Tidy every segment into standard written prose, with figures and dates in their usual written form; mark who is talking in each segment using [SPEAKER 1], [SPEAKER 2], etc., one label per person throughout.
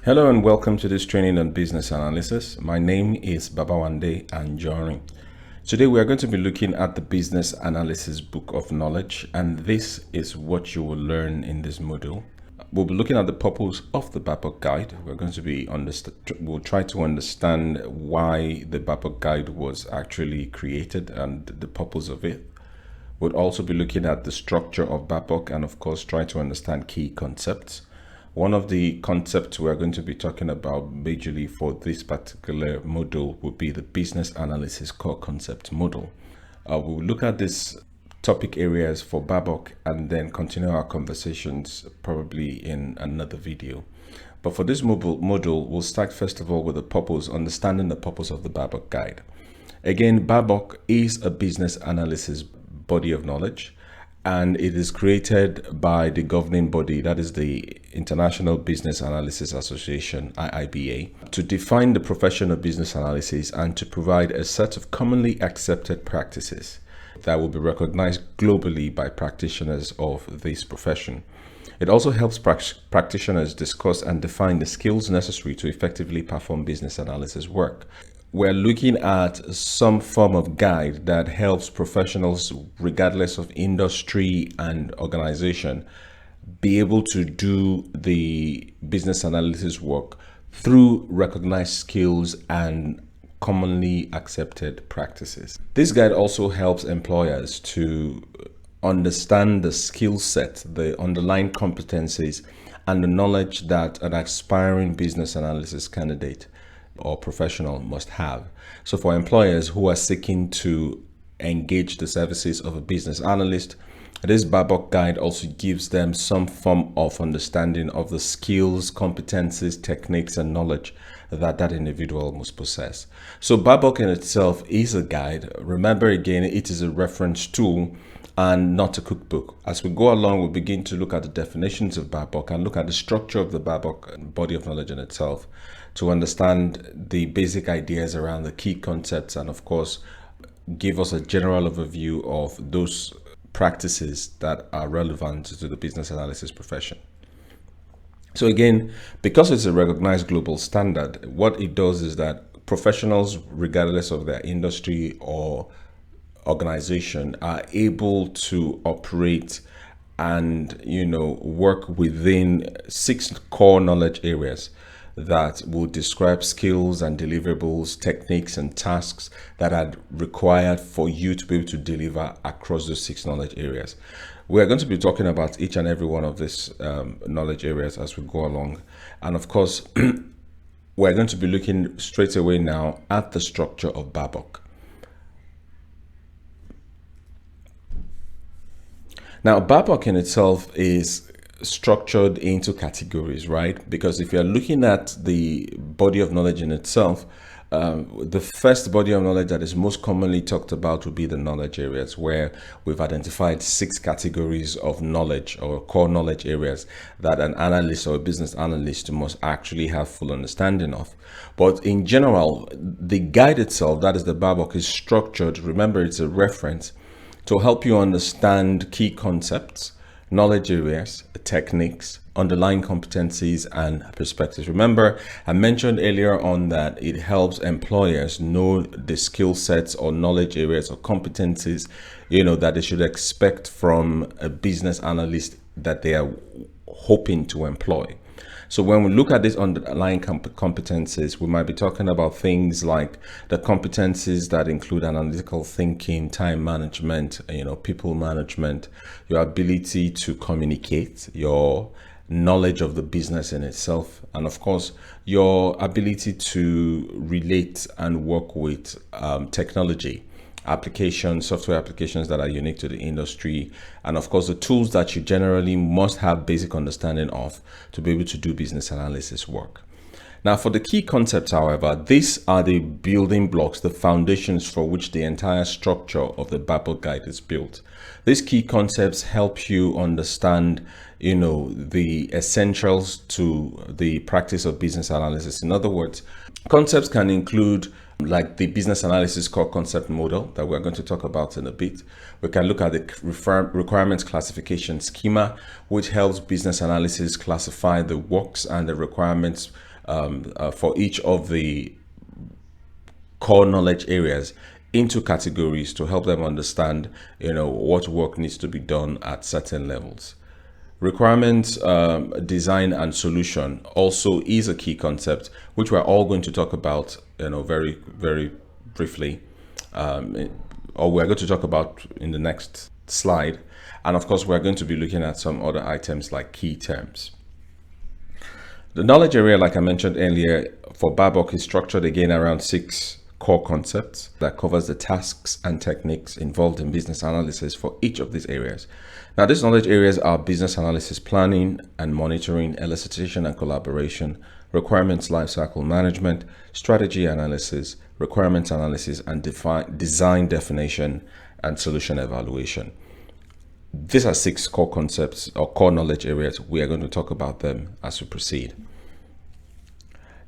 [SPEAKER 1] Hello and welcome to this training on business analysis. My name is Babawande Anjorin. Today we are going to be looking at the business analysis book of knowledge, and this is what you will learn in this module. We'll be looking at the purpose of the BAPOC guide. We'll try to understand why the BAPOC guide was actually created and the purpose of it. We'll also be looking at the structure of BAPOC and of course try to understand key concepts. One of the concepts we're going to be talking about majorly for this particular module will be the business analysis core concept module. We'll look at these topic areas for BAPOC and then continue our conversations probably in another video. But for this module, we'll start first of all with the purpose, understanding the purpose of the BAPOC guide. Again, BAPOC is a business analysis body of knowledge, and it is created by the governing body, that is the International Business Analysis Association, IIBA, to define the profession of business analysis and to provide a set of commonly accepted practices that will be recognized globally by practitioners of this profession. It also helps practitioners discuss and define the skills necessary to effectively perform business analysis work. We're looking at some form of guide that helps professionals, regardless of industry and organization, be able to do the business analysis work through recognized skills and commonly accepted practices. This guide also helps employers to understand the skill set, the underlying competencies, and the knowledge that an aspiring business analysis candidate or professional must have. So for employers who are seeking to engage the services of a business analyst, this BAPOC guide also gives them some form of understanding of the skills, competencies, techniques, and knowledge that individual must possess. So BAPOC in itself is a guide. Remember again, it is a reference tool and not a cookbook. As we go along, we'll begin to look at the definitions of BAPOC and look at the structure of the BAPOC body of knowledge in itself to understand the basic ideas around the key concepts and of course give us a general overview of those practices that are relevant to the business analysis profession. So again, because it's a recognized global standard, what it does is that professionals, regardless of their industry or organization, are able to operate and work within 6 core knowledge areas that will describe skills and deliverables, techniques and tasks that are required for you to be able to deliver across those 6 knowledge areas. We are going to be talking about each and every one of these knowledge areas as we go along. And of course, we're going to be looking straight away now at the structure of BAPOC. Now, BAPOC in itself is structured into categories, right? Because if you're looking at the body of knowledge in itself, the first body of knowledge that is most commonly talked about would be the knowledge areas, where we've identified 6 categories of knowledge or core knowledge areas that an analyst or a business analyst must actually have full understanding of. But in general, the guide itself, that is the BAPOC, is structured, remember it's a reference, to help you understand key concepts, knowledge areas, techniques, underlying competencies, and perspectives. Remember, I mentioned earlier on that it helps employers know the skill sets or knowledge areas or competencies, that they should expect from a business analyst that they are hoping to employ. So when we look at these underlying competencies, we might be talking about things like the competencies that include analytical thinking, time management, people management, your ability to communicate, your knowledge of the business in itself, and of course, your ability to relate and work with technology applications, software applications that are unique to the industry, and of course the tools that you generally must have basic understanding of to be able to do business analysis work. Now for the key concepts, however, these are the building blocks, the foundations for which the entire structure of the BAPOC guide is built. These key concepts help you understand the essentials to the practice of business analysis. In other words, concepts can include like the business analysis core concept model that we're going to talk about in a bit. We can look at the requirements classification schema, which helps business analysis classify the works and the requirements for each of the core knowledge areas into categories to help them understand, what work needs to be done at certain levels. Requirements design and solution also is a key concept, which we're all going to talk about, very, very briefly, or we're going to talk about in the next slide. And of course, we're going to be looking at some other items like key terms. The knowledge area, like I mentioned earlier, for BABOK is structured again around 6 core concepts that covers the tasks and techniques involved in business analysis for each of these areas. Now, these knowledge areas are business analysis planning and monitoring, elicitation and collaboration, requirements lifecycle management, strategy analysis, requirements analysis, and design definition and solution evaluation. These are 6 core concepts or core knowledge areas. We are going to talk about them as we proceed.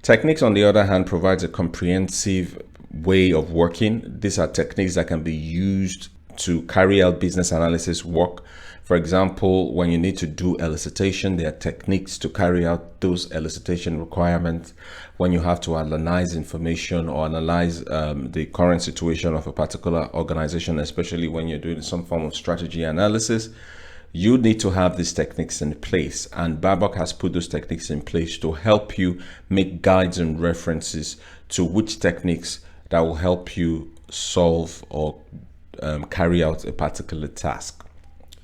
[SPEAKER 1] Techniques, on the other hand, provides a comprehensive way of working. These are techniques that can be used to carry out business analysis work. For example, when you need to do elicitation, there are techniques to carry out those elicitation requirements. When you have to analyze information or analyze the current situation of a particular organization, especially when you're doing some form of strategy analysis, you need to have these techniques in place, and BABOK has put those techniques in place to help you make guides and references to which techniques that will help you solve or carry out a particular task.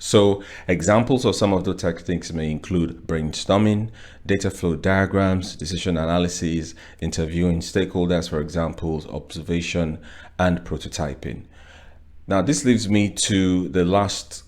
[SPEAKER 1] So examples of some of the techniques may include brainstorming, data flow diagrams, decision analysis, interviewing stakeholders, for example, observation, and prototyping. Now, this leads me to the last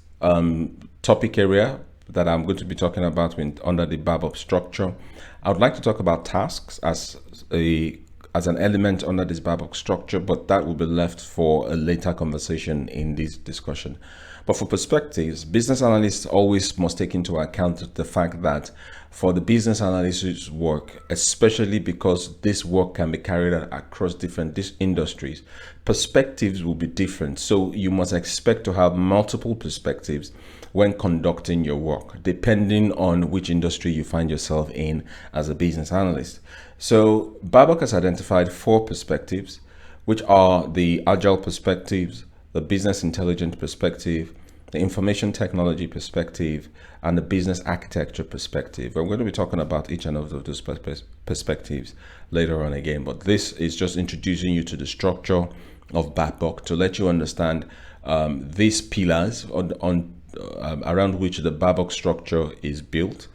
[SPEAKER 1] topic area that I'm going to be talking about under the BABOK structure. I would like to talk about tasks as an element under this BABOK structure, but that will be left for a later conversation in this discussion. But for perspectives, business analysts always must take into account the fact that for the business analysis work, especially because this work can be carried out across different industries, perspectives will be different. So you must expect to have multiple perspectives when conducting your work, depending on which industry you find yourself in as a business analyst. So BABOK has identified 4 perspectives, which are the agile perspectives, the business intelligence perspective, the information technology perspective, and the business architecture perspective. We're going to be talking about each and every of those perspectives later on again, but this is just introducing you to the structure of BABOK to let you understand these pillars around which the BABOK structure is built,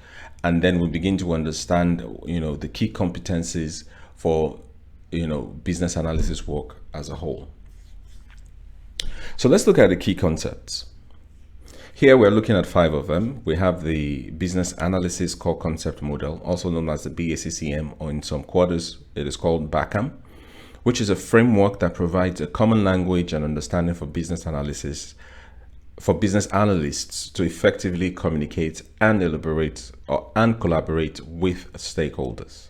[SPEAKER 1] and then we begin to understand the key competencies for business analysis work as a whole. So let's look at the key concepts. Here we're looking at 5 of them. We have the business analysis core concept model, also known as the BACCM, or in some quarters it is called BACAM, which is a framework that provides a common language and understanding for business analysis, for business analysts to effectively communicate and elaborate and collaborate with stakeholders.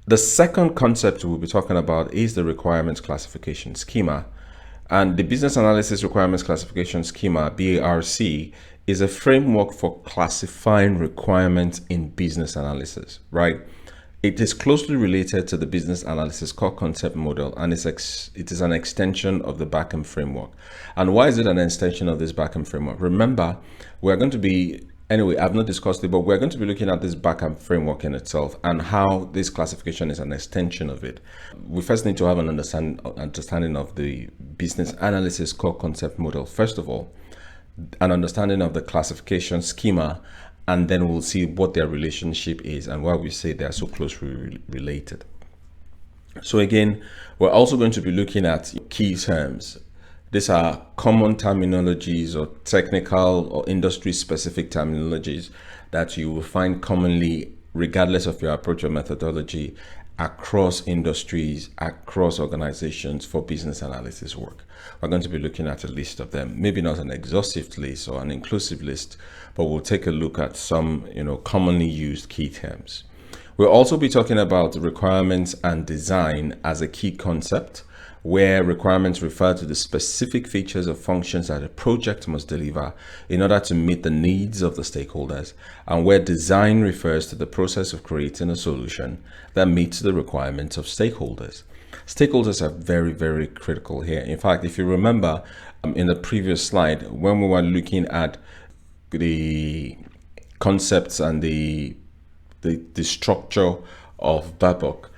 [SPEAKER 1] The second concept we'll be talking about is the requirements classification schema. And the business analysis requirements classification schema, BARC, is a framework for classifying requirements in business analysis, right? It is closely related to the business analysis core concept model, and it is an extension of the BACAM framework. And why is it an extension of this BACAM framework? Remember, we're going to be, anyway, I've not discussed it, but we're going to be looking at this BACAM framework in itself and how this classification is an extension of it. We first need to have an understanding of the business analysis core concept model. First of all, an understanding of the classification schema, and then we'll see what their relationship is and why we say they are so closely related. So again, we're also going to be looking at key terms. These are common terminologies or technical or industry specific terminologies that you will find commonly, regardless of your approach or methodology, across industries, across organizations for business analysis work. We're going to be looking at a list of them, maybe not an exhaustive list or an inclusive list, but we'll take a look at some, commonly used key terms. We'll also be talking about requirements and design as a key concept. where requirements refer to the specific features or functions that a project must deliver in order to meet the needs of the stakeholders, and where design refers to the process of creating a solution that meets the requirements of stakeholders. Stakeholders are very, very critical here. In fact, if you remember in the previous slide, when we were looking at the concepts and the structure of BABOK,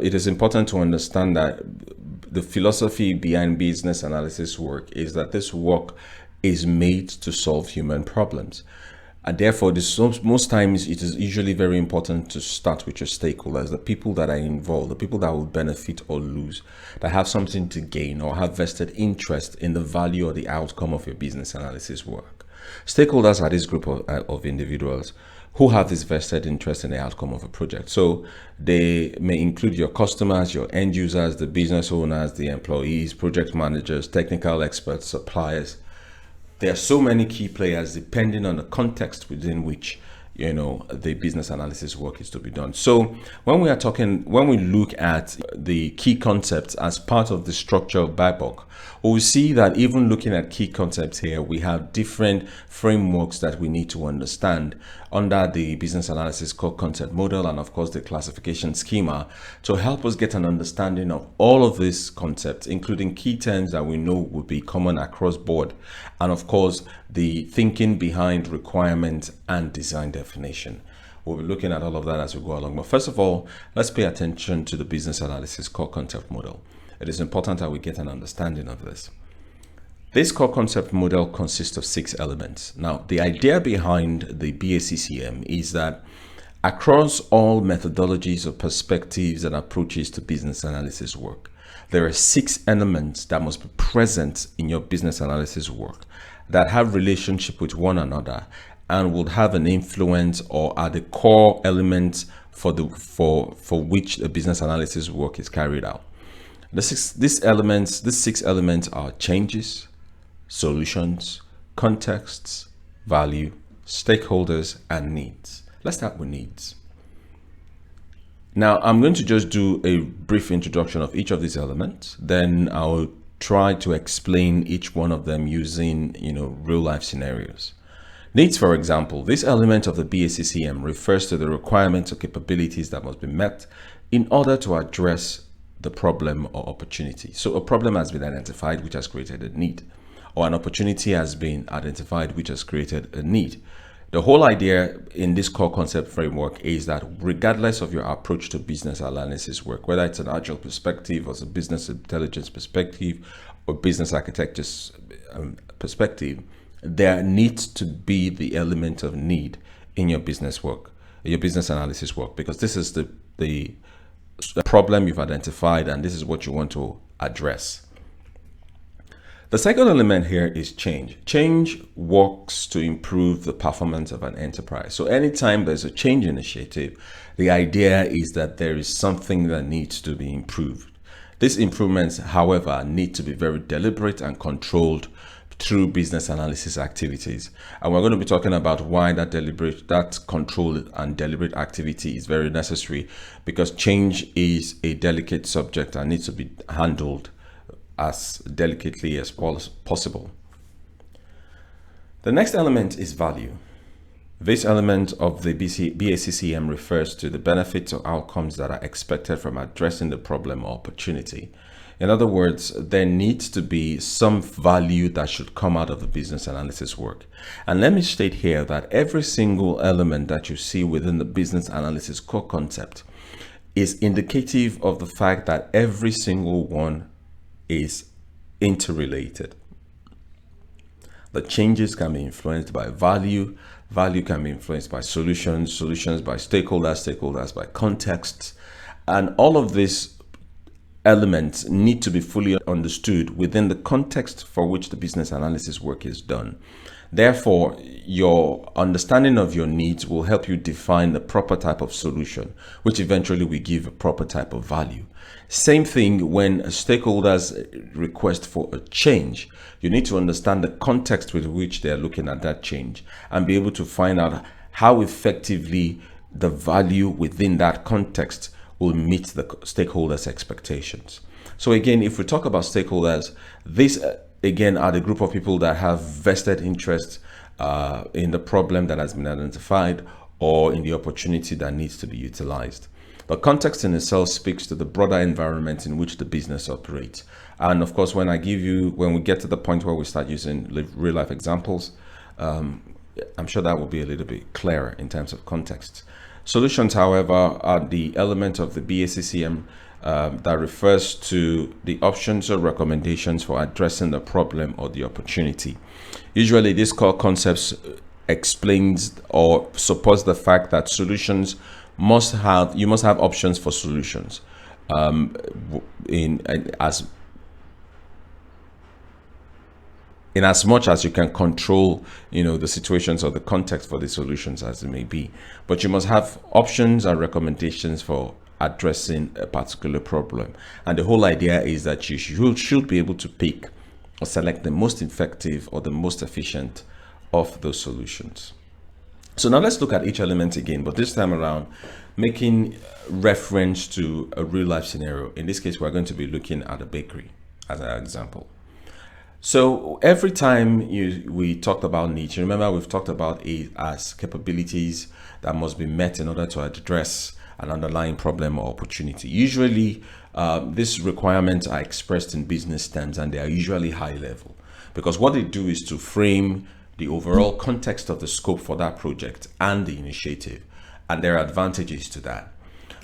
[SPEAKER 1] it is important to understand that the philosophy behind business analysis work is that this work is made to solve human problems. And therefore, most times it is usually very important to start with your stakeholders, the people that are involved, the people that will benefit or lose, that have something to gain or have vested interest in the value or the outcome of your business analysis work. Stakeholders are this group of individuals who have this vested interest in the outcome of a project. So they may include your customers, your end users, the business owners, the employees, project managers, technical experts, suppliers. There are so many key players depending on the context within which the business analysis work is to be done. So when we look at the key concepts as part of the structure of BABOK, we'll see that even looking at key concepts here, we have different frameworks that we need to understand under the business analysis core concept model, and of course the classification schema, to help us get an understanding of all of these concepts, including key terms that we know will be common across board, and of course the thinking behind requirement and design definition. We'll be looking at all of that as we go along. But first of all, let's pay attention to the business analysis core concept model. It is important that we get an understanding of this. This core concept model consists of 6 elements. Now, the idea behind the BACCM is that across all methodologies or perspectives and approaches to business analysis work, there are 6 elements that must be present in your business analysis work that have relationship with one another and would have an influence or are the core elements for which the business analysis work is carried out. These 6 elements are changes, solutions, contexts, value, stakeholders, and needs. Let's start with needs. Now, I'm going to just do a brief introduction of each of these elements. Then I'll try to explain each one of them using, real life scenarios. Needs, for example, this element of the BACCM refers to the requirements or capabilities that must be met in order to address the problem or opportunity. So a problem has been identified, which has created a need, or an opportunity has been identified, which has created a need. The whole idea in this core concept framework is that regardless of your approach to business analysis work, whether it's an agile perspective or a business intelligence perspective or business architecture perspective, there needs to be the element of need in your business work, your business analysis work, because this is the problem you've identified and this is what you want to address. The second element here is change. Change works to improve the performance of an enterprise. So anytime there's a change initiative, the idea is that there is something that needs to be improved. These improvements, however, need to be very deliberate and controlled through business analysis activities. And we're going to be talking about why that controlled and deliberate activity is very necessary, because change is a delicate subject and needs to be handled as delicately as possible. The next element is value. This element of the BACCM refers to the benefits or outcomes that are expected from addressing the problem or opportunity. In other words, there needs to be some value that should come out of the business analysis work. And let me state here that every single element that you see within the business analysis core concept is indicative of the fact that every single one is interrelated. The changes can be influenced by value, value can be influenced by solutions, solutions by stakeholders, stakeholders by contexts, and all of these elements need to be fully understood within the context for which the business analysis work is done. Therefore, your understanding of your needs will help you define the proper type of solution, which eventually will give a proper type of value. Same thing when stakeholders request for a change. You need to understand the context with which they are looking at that change and be able to find out how effectively the value within that context will meet the stakeholders' expectations. So again, if we talk about stakeholders, these again are the group of people that have vested interest in the problem that has been identified or in the opportunity that needs to be utilized. But context in itself speaks to the broader environment in which the business operates. And of course, when we get to the point where we start using real life examples, I'm sure that will be a little bit clearer in terms of context. Solutions, however, are the element of the BACCM that refers to the options or recommendations for addressing the problem or the opportunity. Usually, these core concepts explains or supports the fact that you must have options for solutions in as much as you can control, the situations or the context for the solutions as it may be. But you must have options and recommendations for addressing a particular problem. And the whole idea is that you should be able to pick or select the most effective or the most efficient of those solutions. So now let's look at each element again, but this time around, making reference to a real life scenario. In this case, we're going to be looking at a bakery as an example. So every time we talked about needs, remember we've talked about it as capabilities that must be met in order to address an underlying problem or opportunity. Usually, these requirements are expressed in business terms, and they are usually high level, because what they do is to frame the overall context of the scope for that project and the initiative, and there are advantages to that.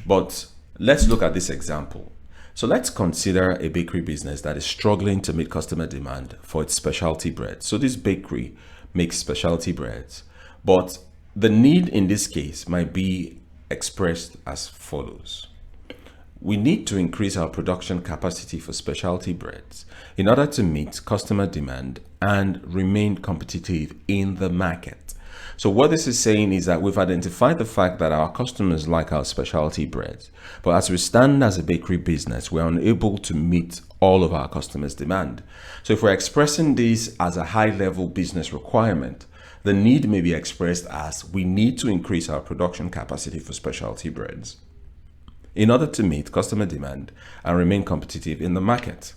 [SPEAKER 1] But let's look at this example. So let's consider a bakery business that is struggling to meet customer demand for its specialty bread. So this bakery makes specialty breads, but the need in this case might be expressed as follows. We need to increase our production capacity for specialty breads in order to meet customer demand and remain competitive in the market. So what this is saying is that we've identified the fact that our customers like our specialty breads, but as we stand as a bakery business, we're unable to meet all of our customers' demand. So if we're expressing this as a high-level business requirement, the need may be expressed as we need to increase our production capacity for specialty breads in order to meet customer demand and remain competitive in the market.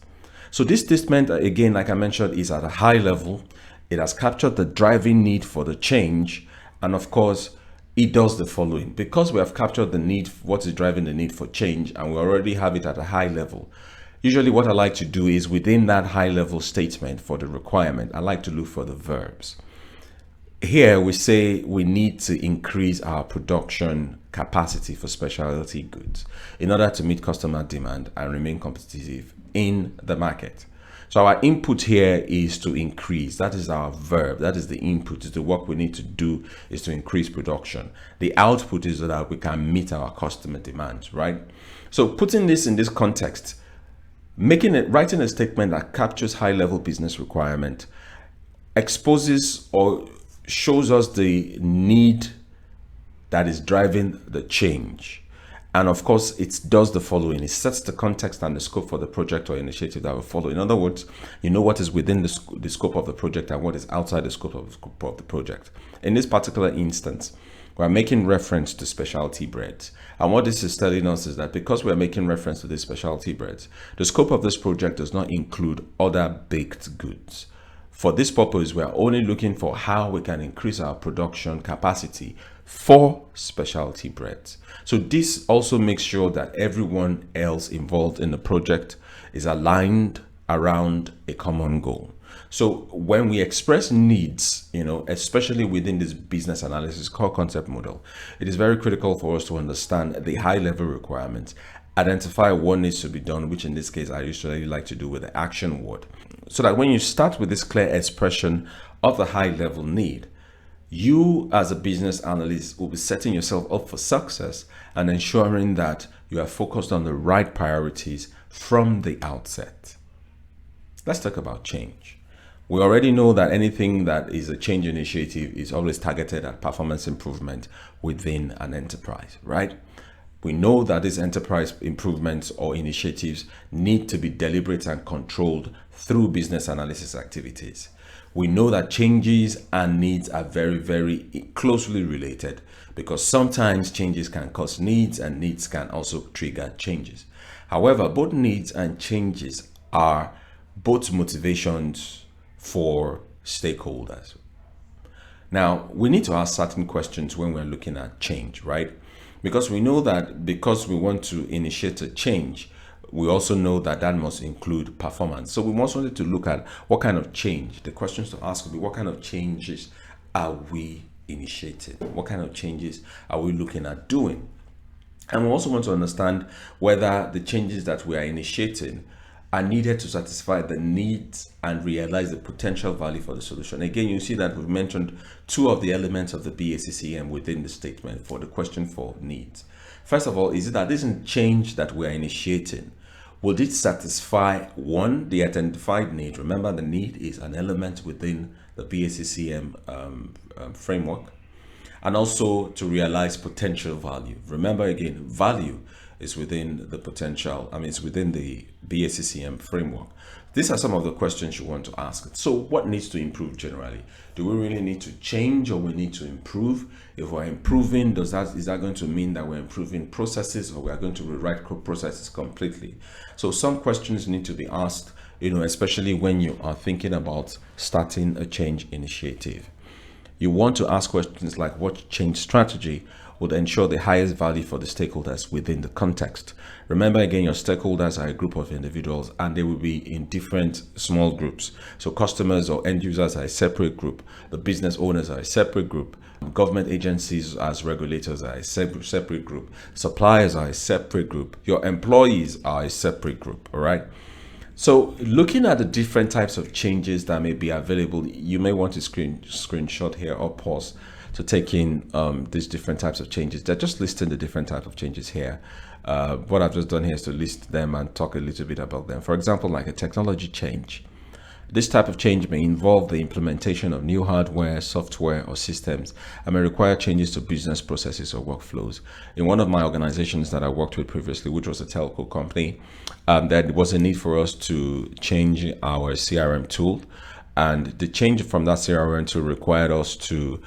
[SPEAKER 1] So this statement, again, like I mentioned, is at a high level. It has captured the driving need for the change. And of course, it does the following. Because we have captured the need, what is driving the need for change, and we already have it at a high level. Usually what I like to do is within that high level statement for the requirement, I like to look for the verbs. Here we say we need to increase our production capacity for specialty goods in order to meet customer demand and remain competitive in the market. So our input here is to increase. That is our verb. That is the input. Is the work we need to do is to increase production. The output is so that we can meet our customer demands, right? So putting this in this context, writing a statement that captures high-level business requirement, exposes or shows us the need that is driving the change. And of course, it does the following. It sets the context and the scope for the project or initiative that will follow. In other words, you know what is within the scope of the project and what is outside the scope of the project. In this particular instance, we're making reference to specialty breads. And what this is telling us is that because we're making reference to these specialty breads, the scope of this project does not include other baked goods. For this purpose, we are only looking for how we can increase our production capacity for specialty breads. So this also makes sure that everyone else involved in the project is aligned around a common goal. So when we express needs, especially within this business analysis core concept model, it is very critical for us to understand the high level requirements, identify what needs to be done, which in this case I usually like to do with the action word. So that when you start with this clear expression of the high level need, you as a business analyst will be setting yourself up for success and ensuring that you are focused on the right priorities from the outset. Let's talk about change. We already know that anything that is a change initiative is always targeted at performance improvement within an enterprise, right? We know that these enterprise improvements or initiatives need to be deliberate and controlled through business analysis activities. We know that changes and needs are very, very closely related, because sometimes changes can cause needs and needs can also trigger changes. However, both needs and changes are both motivations for stakeholders. Now, we need to ask certain questions when we're looking at change, right? Because we know that because we want to initiate a change, we also know that that must include performance. So we must want to look at what kind of change. The questions to ask will be, what kind of changes are we initiating? What kind of changes are we looking at doing? And we also want to understand whether the changes that we are initiating are needed to satisfy the needs and realize the potential value for the solution. Again, you see that we've mentioned two of the elements of the BACCM within the statement for the question for needs. First of all, is it that this change that we are initiating, will it satisfy one, the identified need? Remember, the need is an element within the BACCM framework, and also to realize potential value. Remember again, value is within the potential, it's within the BACCM framework. These are some of the questions you want to ask. So what needs to improve generally? Do we really need to change, or we need to improve? If we're improving, is that going to mean that we're improving processes, or we are going to rewrite processes completely? So some questions need to be asked, especially when you are thinking about starting a change initiative. You want to ask questions like, what change strategy would ensure the highest value for the stakeholders within the context? Remember again, your stakeholders are a group of individuals, and they will be in different small groups. So customers or end users are a separate group. The business owners are a separate group. Government agencies as regulators are a separate group. Suppliers are a separate group. Your employees are a separate group, all right? So looking at the different types of changes that may be available, you may want to screenshot here or pause to take in these different types of changes. They're just listing the different types of changes here. What I've just done here is to list them and talk a little bit about them. For example, like a technology change. This type of change may involve the implementation of new hardware, software, or systems, and may require changes to business processes or workflows. In one of my organizations that I worked with previously, which was a telco company, there was a need for us to change our CRM tool. And the change from that CRM tool required us to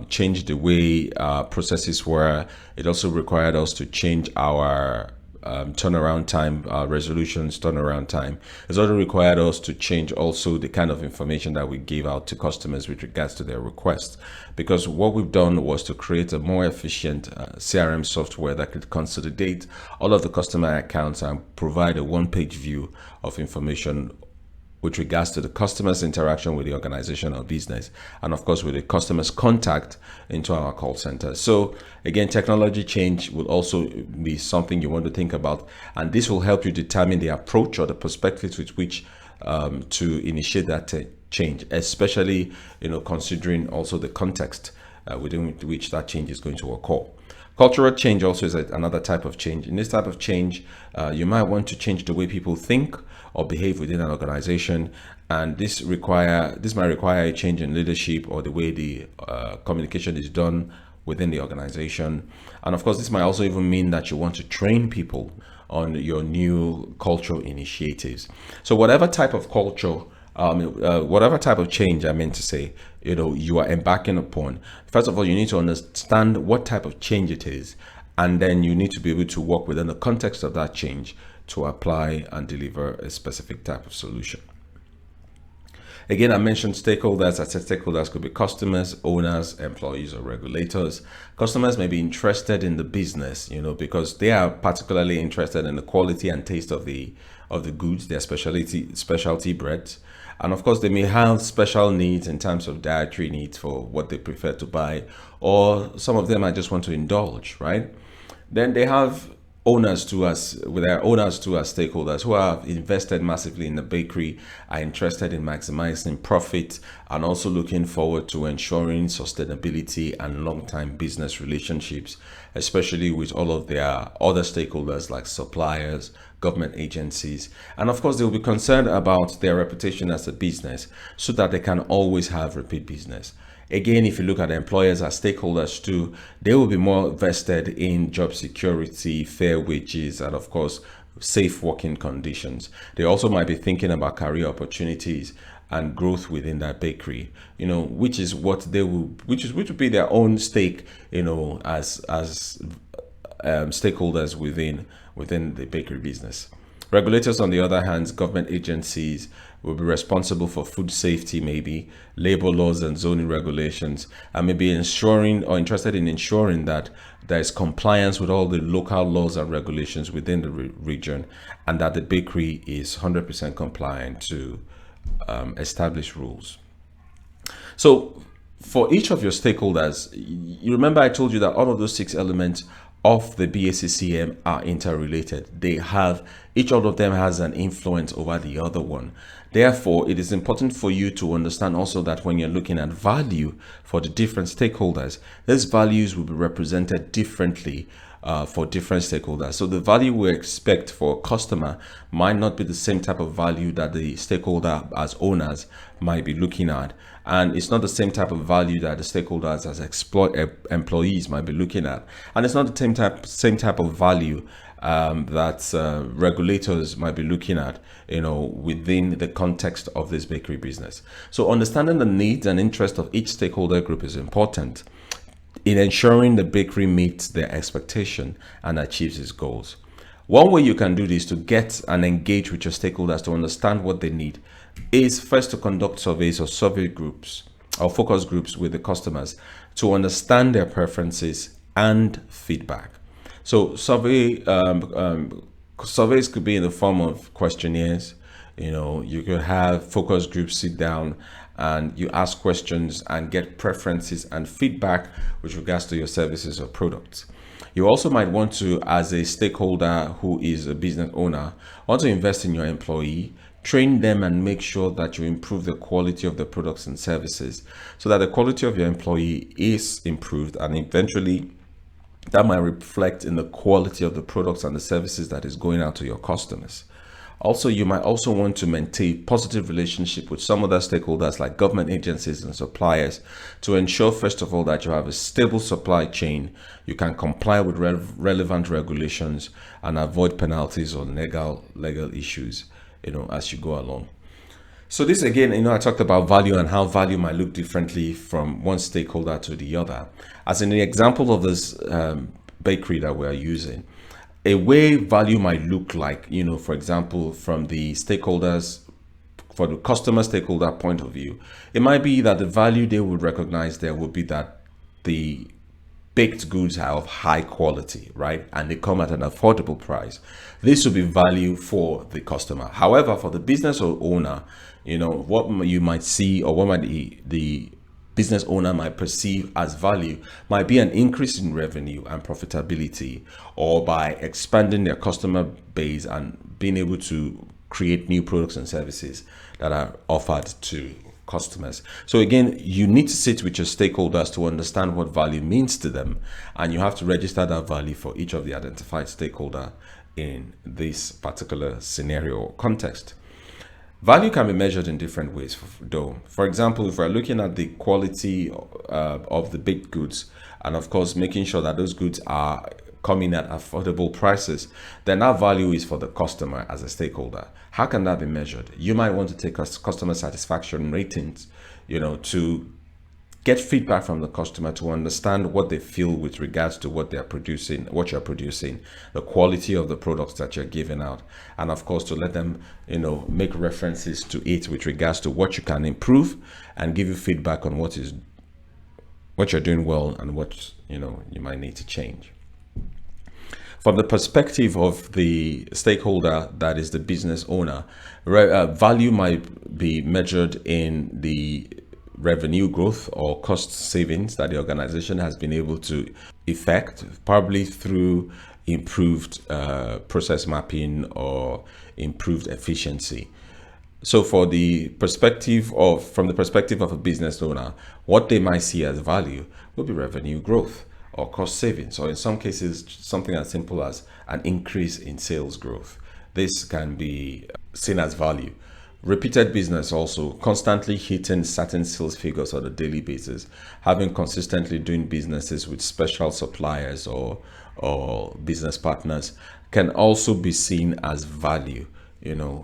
[SPEAKER 1] change the way processes were. It also required us to change our turnaround time, resolutions, turnaround time. It's also required us to change also the kind of information that we give out to customers with regards to their requests. Because what we've done was to create a more efficient CRM software that could consolidate all of the customer accounts and provide a one-page view of information with regards to the customer's interaction with the organization or business, and of course with the customer's contact into our call center. So again, technology change will also be something you want to think about, and this will help you determine the approach or the perspectives with which to initiate that change, especially considering also the context within which that change is going to occur. Cultural change also is another type of change. In this type of change, you might want to change the way people think or behave within an organization, and this might require a change in leadership or the way the communication is done within the organization. And of course, this might also even mean that you want to train people on your new cultural initiatives. So whatever type of culture, whatever type of change, I meant to say, you are embarking upon, first of all, you need to understand what type of change it is, and then you need to be able to work within the context of that change to apply and deliver a specific type of solution. Again, I mentioned stakeholders. I said stakeholders could be customers, owners, employees, or regulators. Customers may be interested in the business, because they are particularly interested in the quality and taste of the goods, their specialty breads. And of course, they may have special needs in terms of dietary needs for what they prefer to buy, or some of them might just want to indulge, right? Then they have owners to us, with their owners to as stakeholders who have invested massively in the bakery, are interested in maximizing profit, and also looking forward to ensuring sustainability and long-term business relationships, especially with all of their other stakeholders like suppliers, government agencies. And of course, they'll be concerned about their reputation as a business so that they can always have repeat business. Again, if you look at employers as stakeholders too, they will be more vested in job security, fair wages, and of course, safe working conditions. They also might be thinking about career opportunities and growth within that bakery, which is what they will, which would be their own stake, as stakeholders within the bakery business. Regulators, on the other hand, government agencies will be responsible for food safety, maybe labor laws and zoning regulations, and maybe ensuring or interested in ensuring that there is compliance with all the local laws and regulations within the region, and that the bakery is 100% compliant to established rules. So for each of your stakeholders, you remember I told you that all of those 6 elements of the BACCM are interrelated. Each of them has an influence over the other one. Therefore, it is important for you to understand also that when you're looking at value for the different stakeholders, these values will be represented differently for different stakeholders. So the value we expect for a customer might not be the same type of value that the stakeholder as owners might be looking at. And it's not the same type of value that the stakeholders as employees might be looking at. And it's not the same type of value that regulators might be looking at, within the context of this bakery business. So understanding the needs and interests of each stakeholder group is important in ensuring the bakery meets their expectation and achieves its goals. One way you can do this to get and engage with your stakeholders to understand what they need is first to conduct surveys or survey groups or focus groups with the customers to understand their preferences and feedback. So surveys could be in the form of questionnaires. You could have focus groups sit down and you ask questions and get preferences and feedback with regards to your services or products. You also might want to, as a stakeholder who is a business owner, want to invest in your employee, train them and make sure that you improve the quality of the products and services so that the quality of your employee is improved, and eventually that might reflect in the quality of the products and the services that is going out to your customers. Also, you might also want to maintain positive relationship with some other stakeholders like government agencies and suppliers to ensure, first of all, that you have a stable supply chain, you can comply with relevant regulations and avoid penalties or legal issues, as you go along. So this again, I talked about value and how value might look differently from one stakeholder to the other. As in the example of this bakery that we're using, a way value might look like, for example, from the stakeholders, for the customer stakeholder point of view, it might be that the value they would recognize there would be that the baked goods are of high quality, right? And they come at an affordable price. This would be value for the customer. However, for the business owner, what you might see, or what might the business owner might perceive as value might be an increase in revenue and profitability, or by expanding their customer base and being able to create new products and services that are offered to customers. So again, you need to sit with your stakeholders to understand what value means to them, and you have to register that value for each of the identified stakeholder in this particular scenario or context. Value can be measured in different ways, though. For example, if we're looking at the quality of the baked goods, and of course making sure that those goods are coming at affordable prices, then that value is for the customer as a stakeholder. How can that be measured? You might want to take customer satisfaction ratings, to get feedback from the customer to understand what they feel with regards to what they're producing, what you're producing, the quality of the products that you're giving out, and of course to let them, make references to it with regards to what you can improve and give you feedback on what you're doing well and what you might need to change. From the perspective of the stakeholder, that is the business owner, value might be measured in the revenue growth or cost savings that the organization has been able to effect, probably through improved process mapping or improved efficiency. So from the perspective of a business owner, what they might see as value will be revenue growth or cost savings, or in some cases, something as simple as an increase in sales growth. This can be seen as value. Repeated business also, constantly hitting certain sales figures on a daily basis, having consistently doing businesses with special suppliers or business partners can also be seen as value,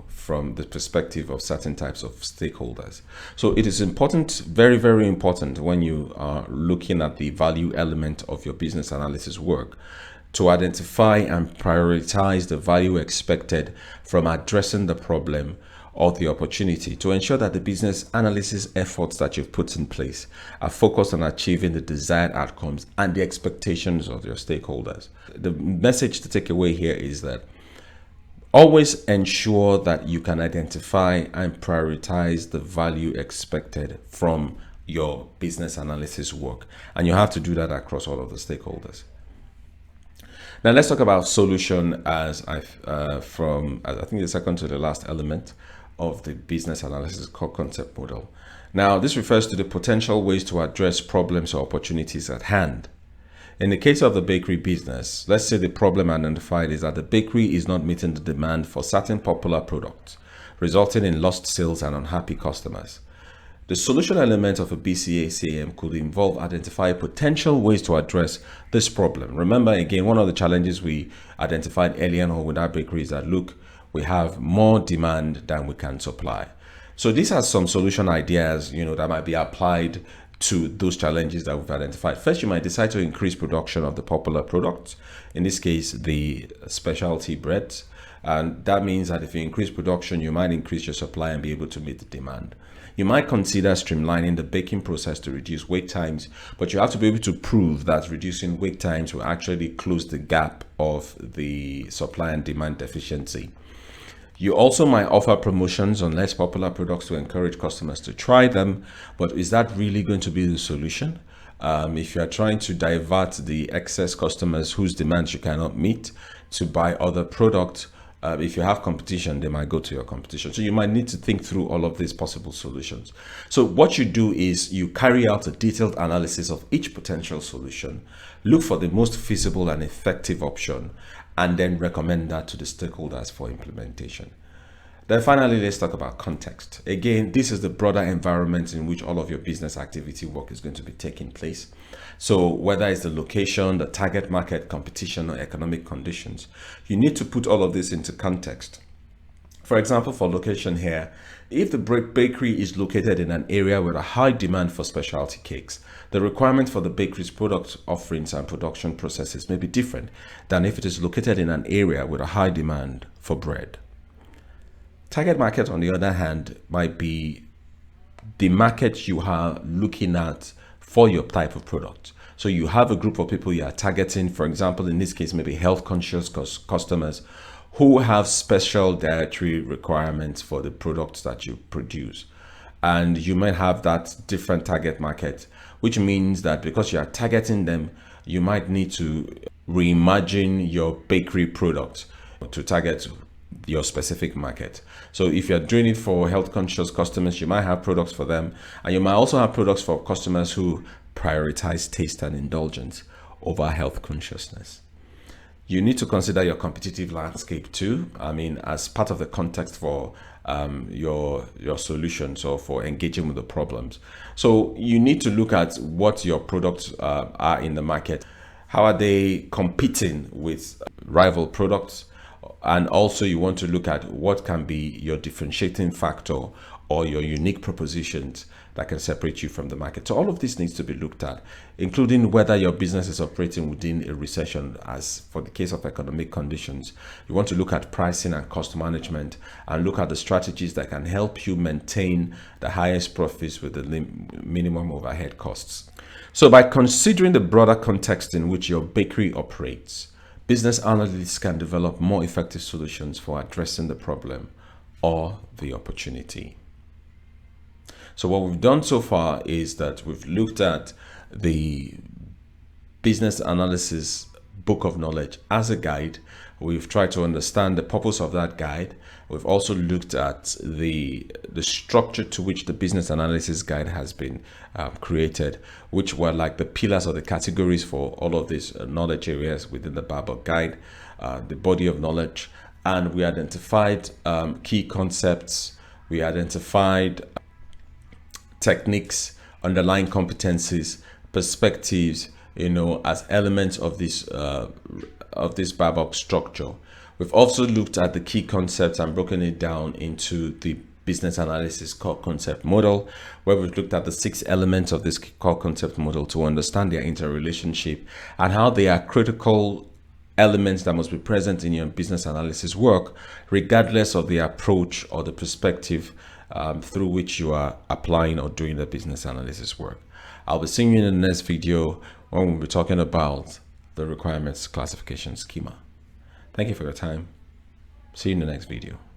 [SPEAKER 1] from the perspective of certain types of stakeholders. So it is important, very, very important, when you are looking at the value element of your business analysis work, to identify and prioritize the value expected from addressing the problem or the opportunity, to ensure that the business analysis efforts that you've put in place are focused on achieving the desired outcomes and the expectations of your stakeholders. The message to take away here is that always ensure that you can identify and prioritize the value expected from your business analysis work, and you have to do that across all of the stakeholders. Now let's talk about solution as I think the second to the last element of the business analysis core concept model. Now this refers to the potential ways to address problems or opportunities at hand. In the case of the bakery business, let's say the problem identified is that the bakery is not meeting the demand for certain popular products, resulting in lost sales and unhappy customers. The solution element of a BCA-CAM could involve identifying potential ways to address this problem. Remember, again, one of the challenges we identified earlier on with our bakery is that, look, we have more demand than we can supply. So these are some solution ideas, that might be applied to those challenges that we've identified. First, you might decide to increase production of the popular products, in this case, the specialty breads. And that means that if you increase production, you might increase your supply and be able to meet the demand. You might consider streamlining the baking process to reduce wait times, but you have to be able to prove that reducing wait times will actually close the gap of the supply and demand deficiency. You also might offer promotions on less popular products to encourage customers to try them, but is that really going to be the solution? If you are trying to divert the excess customers whose demands you cannot meet to buy other products, if you have competition, they might go to your competition. So you might need to think through all of these possible solutions. So what you do is you carry out a detailed analysis of each potential solution, look for the most feasible and effective option, and then recommend that to the stakeholders for implementation. Then finally, let's talk about context. Again, this is the broader environment in which all of your business activity work is going to be taking place. So whether it's the location, the target market, competition, or economic conditions, you need to put all of this into context. For example, for location here, if the bakery is located in an area with a high demand for specialty cakes, the requirement for the bakery's product offerings and production processes may be different than if it is located in an area with a high demand for bread. Target market, on the other hand, might be the market you are looking at for your type of product. So you have a group of people you are targeting, for example, in this case, maybe health conscious customers who have special dietary requirements for the products that you produce. And you might have that different target market, which means that because you are targeting them, you might need to reimagine your bakery product to target your specific market. So if you're doing it for health conscious customers, you might have products for them, and you might also have products for customers who prioritize taste and indulgence over health consciousness. You need to consider your competitive landscape too. I mean, as part of the context for your solutions or for engaging with the problems. So you need to look at what your products are in the market. How are they competing with rival products? And also you want to look at what can be your differentiating factor or your unique propositions that can separate you from the market. So all of this needs to be looked at, including whether your business is operating within a recession. As for the case of economic conditions, you want to look at pricing and cost management and look at the strategies that can help you maintain the highest profits with the minimum overhead costs. So by considering the broader context in which your bakery operates, business analysts can develop more effective solutions for addressing the problem or the opportunity. So what we've done so far is that we've looked at the business analysis book of knowledge as a guide. We've tried to understand the purpose of that guide. We've also looked at the structure to which the business analysis guide has been created, which were like the pillars or the categories for all of these knowledge areas within the BABOK guide, the body of knowledge. And we identified key concepts. We identified techniques, underlying competencies, perspectives, as elements of this BABOK structure. We've also looked at the key concepts and broken it down into the business analysis core concept model, where we've looked at the 6 elements of this core concept model to understand their interrelationship and how they are critical elements that must be present in your business analysis work, regardless of the approach or the perspective through which you are applying or doing the business analysis work. I'll be seeing you in the next video when we'll be talking about the requirements classification schema. Thank you for your time. See you in the next video.